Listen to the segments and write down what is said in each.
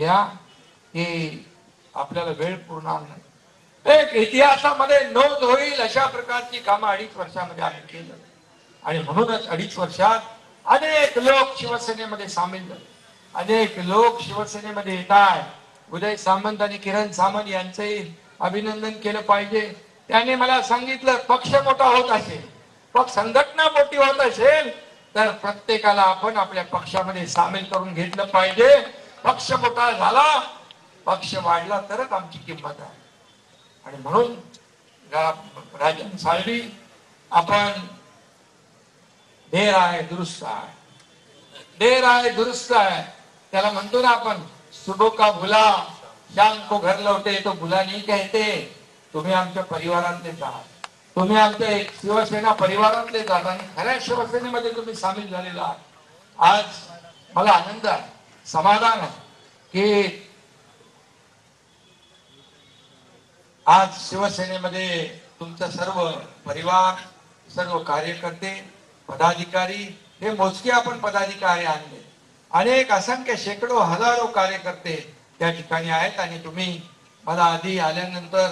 घ्या की आपल्याला वेळ पुरणार नाही। एक इतिहासामध्ये नोंद होईल अशा प्रकारची कामं 2.5 वर्षामध्ये आम्ही केलं आणि म्हणूनच 2.5 वर्षात अनेक लोक शिवसेनेमध्ये सामील झाले, अनेक लोक शिवसेनेमध्ये येत आहेत। उदय सामंत आणि किरण सामंत यांचंही अभिनंदन केलं पाहिजे। त्यांनी मला सांगितलं पक्ष मोठा होत असेल, पक्ष संघटना मोठी होत असेल तर प्रत्येकाला आपण आपल्या पक्षामध्ये सामील करून घेतलं पाहिजे। पक्ष मोठा झाला, पक्ष वाढला तरच आमची किंमत आहे। आणि म्हणून राजन साळवी आपण देर आहे दुरुस्त आहे, देर आहे दुरुस्त आहे, त्याला म्हणतो ना आपण सुबह का भुला शाम को घर लौटे तो भुला नहीं कहते। तुम्ही आमच्या परिवारातलेच आहात, तुम्ही आमच्या एक शिवसेना परिवारातलेच आहात आणि खऱ्या शिवसेनेमध्ये तुम्ही सामील झालेला आहात। आज मला आनंद आहे, समाधान आहे की आज शिवसेनेमध्ये तुमचा सर्व परिवार, सर्व कार्यकर्ते, पदाधिकारी, हे मोजके आपण पदाधिकारी आणले, अनेक असंख्य शेकडो हजारो कार्यकर्ते त्या ठिकाणी आहेत। आणि तुम्ही मला आधी आल्यानंतर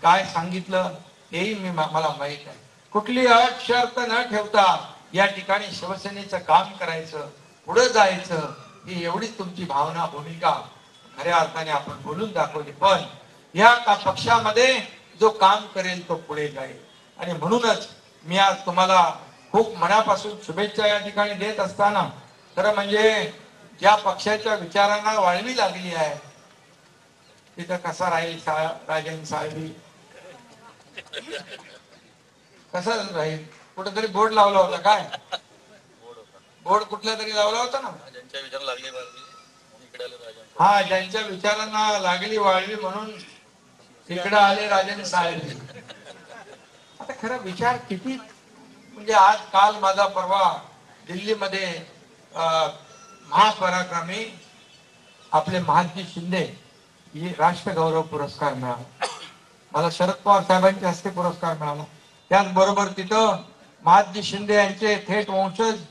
काय सांगितलं हेही मला माहित आहे। कुठली अट शर्त न ठेवता या ठिकाणी शिवसेनेचं काम करायचं, पुढे जायचं, ही एवढीच तुमची भावना, भूमिका खऱ्या अर्थाने आपण बोलून दाखवली। पण या पक्षामध्ये जो काम करेल तो पुढे जाईल आणि म्हणूनच मी आज तुम्हाला खूप मनापासून शुभेच्छा या ठिकाणी देत असताना, खरं म्हणजे ज्या पक्षाच्या विचारांना वाळवी लागली आहे तिथं कसा राहील राजन साळवी, कसा राहील? कुठेतरी बोर्ड लावला होता, काय बोर्ड कुठल्या तरी लावला होता ना, ज्यांच्या विचारांना लागली वाळवी, हा ज्यांच्या विचारांना लागली वाळवी म्हणून इकडे आले राजन साळवी। आता खरं विचार किती, म्हणजे आज काल माझा परवा दिल्लीमध्ये महापराक्रमी आपले महादजी शिंदे राष्ट्र गौरव पुरस्कार मिळाला, मला शरद पवार साहेबांच्या हस्ते पुरस्कार मिळाला। त्याचबरोबर तिथं महादजी शिंदे यांचे थेट वंशज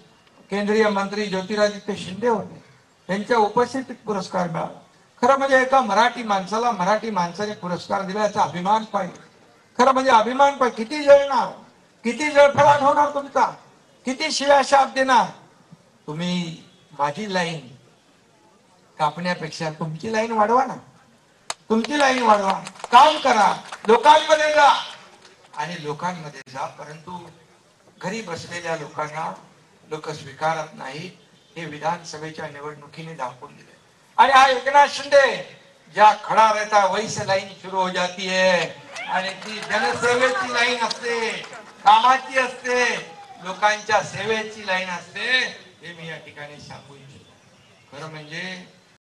केंद्रीय मंत्री ज्योतिरादित्य शिंदे होते, त्यांच्या उपस्थितीत पुरस्कार मिळाला। खरं म्हणजे एका मराठी माणसाला मराठी माणसाने पुरस्कार दिला याचा अभिमान पाहिजे, खरं म्हणजे अभिमान पाहिजे। किती जळणार, किती जळफळाट होणार तुमचा, किती शिव्या शाप देणार तुम्ही। माझी लाईन कापण्यापेक्षा तुमची लाईन वाढवा ना, तुमची लाईन वाढवा, काम करा, लोकांमध्ये जा आणि लोकांमध्ये जा। परंतु घरी बसलेल्या लोकांना लोक स्वीकारत नाही, हे विधानसभेच्या निवडणुकीने दाखवून दिले। आणि हा एकनाथ शिंदे ज्या खड़ा रहता वैसे लाईन सुरू हो जाती है आणि ती जनसेवेची लाईन असते, कामाची असते, लोकांच्या सेवेची लाईन असते, हे मी या ठिकाणी सांगू इच्छितो। खरं म्हणजे